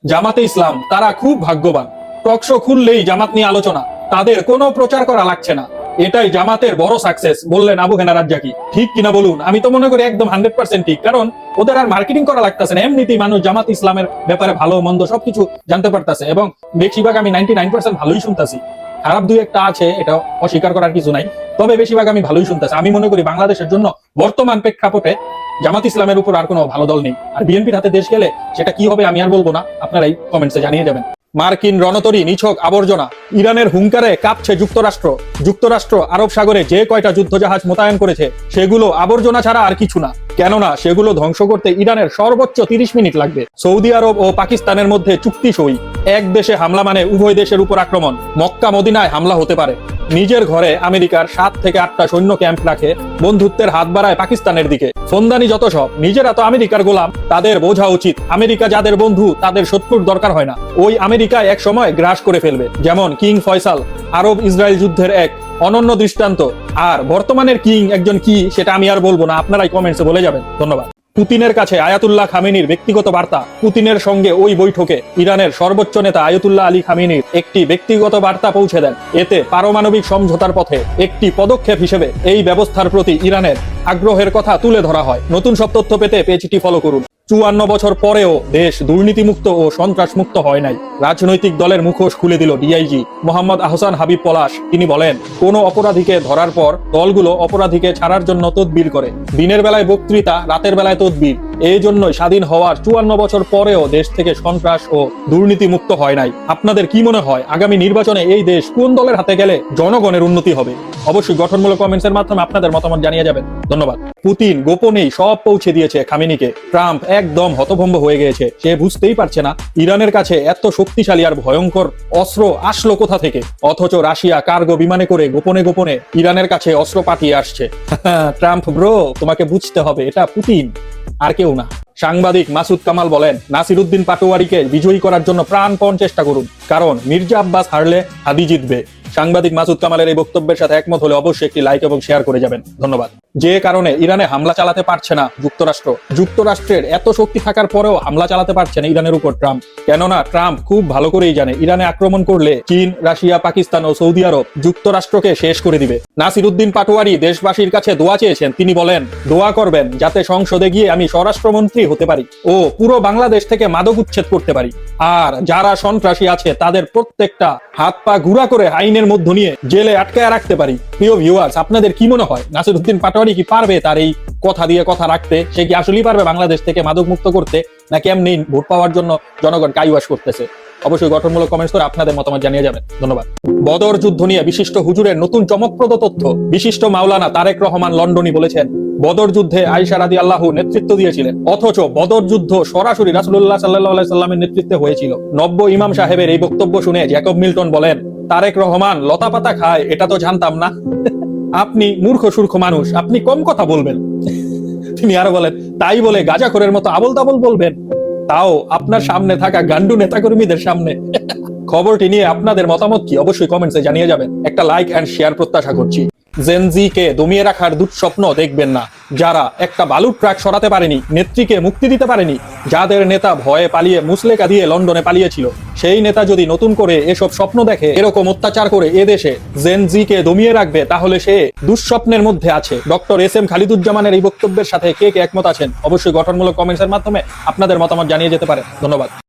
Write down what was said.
জামাতে ইসলাম তারা খুব ভাগ্যবান। টকশো খুললেই জামাত নিয়ে আলোচনা, তাদের কোনো প্রচার করা লাগছে না। এটাই জামাতের বড় সাকসেস, বললেন আবু হেনা রাজ্জাকি। ঠিক কিনা বলুন? আমি তো মনে করি একদম 100% ঠিক, কারণ ওদের আর মার্কেটিং করা লাগতেছে না। এমনিতেই মানুষ জামাত ইসলামের ব্যাপারে ভালো মন্দ সবকিছু জানতে পারতেছে, এবং বেশিরভাগ আমি 99% ভালোই শুনতেছি। খারাপ দুই একটা আছে, এটা অস্বীকার করার কিছু নাই, তবে বেশিরভাগ আমি ভালোই শুনতেছি। আমি মনে করি বাংলাদেশের জন্য বর্তমান প্রেক্ষাপটে জামাত ইসলামের উপর আর কোনো ভালো দল নেই। আর বিএনপির হাতে দেশ গেলে সেটা কি হবে আমি আর বলবো না, আপনারাই কমেন্টসে জানিয়ে যাবেন। মার্কিন রণতরী নিছক আবর্জনা, ইরানের হুঙ্কারে কাঁপছে যুক্তরাষ্ট্র। যুক্তরাষ্ট্র আরব সাগরে যে কয়টা যুদ্ধজাহাজ মোতায়েন করেছে সেগুলো আবর্জনা ছাড়া আর কিছু না, কেননা সেগুলো ধ্বংস করতে ইরানের সর্বোচ্চ 30 মিনিট লাগবে। সৌদি আরব ও পাকিস্তানের মধ্যে চুক্তি সই, এক দেশে হামলা মানে উভয় দেশের উপর আক্রমণ। মক্কা মদিনায় হামলা হতে পারে। নিজের ঘরে আমেরিকার 7 থেকে 8টা সৈন্য ক্যাম্প রাখে, বন্ধুত্বের হাত বাড়ায় পাকিস্তানের দিকে। ফন্দানি যত সব, নিজেরা তো আমেরিকার গোলাম, তাদের বোঝা উচিত আমেরিকা যাদের বন্ধু তাদের শত্রুর দরকার হয় না। ওই আমেরিকা এক সময় গ্রাস করে ফেলবে, যেমন কিং ফয়সাল আরব ইসরায়েল যুদ্ধের এক অনন্য দৃষ্টান্ত। আর বর্তমানের কিং একজন কি সেটা আমি আর বলবো না, আপনারাই কমেন্টসে বলে যাবেন। ধন্যবাদ। পুতিনের কাছে আয়াতুল্লাহ খামেনির ব্যক্তিগত বার্তা। পুতিনের সঙ্গে ওই বৈঠকে ইরানের সর্বোচ্চ নেতা আয়াতুল্লাহ আলী খামেনির একটি ব্যক্তিগত বার্তা পৌঁছে দেন। এতে পারমাণবিক সমঝোতার পথে একটি পদক্ষেপ হিসেবে এই ব্যবস্থার প্রতি ইরানের আগ্রহের কথা তুলে ধরা হয়। নতুন সব তথ্য পেতে পেজটি ফলো করুন। 54 বছর পরেও দেশ দুর্নীতিমুক্ত ও সন্ত্রাসমুক্ত হয় নাই। রাজনৈতিক দলের মুখোশ খুলে দিল ডিআইজি মোহাম্মদ আহসান হাবিব পলাশ। তিনি বলেন, কোনো অপরাধীকে ধরার পর দলগুলো অপরাধীকে ছাড়ার জন্য তদবির করে। দিনের বেলায় বক্তৃতা, রাতের বেলায় তদবির। এই জন্যই স্বাধীন হওয়ার 54 বছর পরেও দেশ থেকে সন্ত্রাস ও দুর্নীতি মুক্ত হয় নাই। আপনাদের কি মনে হয় আগামী নির্বাচনে এই দেশ কোন দলের হাতে গেলে জনগণের উন্নতি হবে? অবশ্যই গঠনমূলক কমেন্টসের মাধ্যমে আপনাদের মতামত জানিয়ে যাবেন। ধন্যবাদ। পুতিন গোপনেই সব পৌঁছে দিয়েছে খামেনিকে। ট্রাম্প একদম হতভম্ব হয়ে গিয়েছে, সে বুঝতেই পারছে না ইরানের কাছে এত শক্তিশালী আর ভয়ঙ্কর অস্ত্র আসলো কোথা থেকে। অথচ রাশিয়া কার্গো বিমানে করে গোপনে গোপনে ইরানের কাছে অস্ত্র পাঠিয়ে আসছে। ট্রাম্প ব্রো, তোমাকে বুঝতে হবে এটা পুতিন, আর কেউ না। সাংবাদিক মাসুদ কামাল বলেন, নাসিরউদ্দিন পাটোয়ারিকে বিজয়ী করার জন্য প্রাণপণ চেষ্টা করুন, কারণ মির্জা আব্বাস হারলে হাদি জিতবে। সাংবাদিক মাসুদ কামালের এই বক্তব্যের সাথে একমত হলে অবশ্যই একটি লাইক এবং শেয়ার করে যাবেন। ধন্যবাদ। যে কারণে ইরানে হামলা চালাতে পারছে না যুক্তরাষ্ট্রের এত শক্তি থাকার পরেও হামলা চালাতে পারছে না ইরানের উপর ট্রাম্প, কেননা ট্রাম্প খুব ভালো করেই জানে ইরানে আক্রমণ করলে চীন, রাশিয়া, পাকিস্তান ও সৌদি আরব যুক্তরাষ্ট্রকে শেষ করে দিবে। নাসিরউদ্দিন পাটোয়ারি দেশবাসীর কাছে দোয়া চেয়েছেন। তিনি বলেন, দোয়া করবেন যাতে সংসদে গিয়ে আমি স্বরাষ্ট্রমন্ত্রী হতে পারি ও পুরো বাংলাদেশ থেকে মাদক উচ্ছেদ করতে পারি। আর যারা সন্ত্রাসী আছে তাদের প্রত্যেকটা হাত পা গুঁড়া করে আইনের মধ্য নিয়ে জেলে আটকায় রাখতে পারি। প্রিয় ভিউয়ার্স, আপনাদের কি মনে হয় নাসিরউদ্দিন পাটোয়ারি কি পারবে তার এই কথা দিয়ে কথা রাখতে? সে কি আসলেই পারবে বাংলাদেশ থেকে মাদক মুক্ত করতে, নাকি এমনি ভোট পাওয়ার জন্য জনগণ কাইওয়াশ করতেছে? অবশ্যই গঠনমূলক কমেন্টস করে আপনাদের মতামত জানিয়ে যাবেন। ধন্যবাদ। বদর যুদ্ধ নিয়ে বিশিষ্ট হুজুরের নতুন চমকপ্রদ তথ্য। বিশিষ্ট মাওলানা তারেক রহমান লন্ডনী বলেছেন, বদর যুদ্ধে আয়েশা রাদিয়াল্লাহু নেতৃত্ব দিয়েছিলেন, অথচ বদর যুদ্ধ সরাসরি রাসূলুল্লাহ সাল্লাল্লাহু আলাইহি সাল্লামের নেতৃত্বে হয়েছিল। নব্য ইমাম সাহেবের এই বক্তব্য শুনে জ্যাকব মিল্টন বলেন, তারেক রহমান লতাপাতা খায় এটা তো জানতাম না। আপনি মূর্খ সূর্খ মানুষ, আপনি কম কথা বলবেন। তিনি আরো বলেন, তাই বলে গাঁজাখোরের মতো আবল তাবল বলবেন, তাও আপনার সামনে থাকা গান্ডু নেতাকর্মীদের সামনে। খবরটি নিয়ে আপনাদের মতামত কি অবশ্যই কমেন্টসে জানিয়ে যাবেন। একটা লাইক এন্ড শেয়ার প্রত্যাশা করছি। জেনজিকে দমিয়ে রাখার দুঃস্বপ্ন দেখবেন না। যারা একটা বালুর ট্রাক সরাতে পারেনি, নেত্রীকে মুক্তি দিতে পারেনি, যাদের নেতা ভয়ে পালিয়ে মুসলেকা দিয়ে লন্ডনে পালিয়েছিল, সেই নেতা যদি নতুন করে এসব স্বপ্ন দেখে এরকম অত্যাচার করে এদেশে জেনজিকে দমিয়ে রাখবে, তাহলে সে দুঃস্বপ্নের মধ্যে আছে। ডক্টর এস এম খালিদুজ্জামানের এই বক্তব্যের সাথে কে কে একমত আছেন অবশ্যই গঠনমূলক কমেন্টসের মাধ্যমে আপনাদের মতামত জানিয়ে যেতে পারেন। ধন্যবাদ।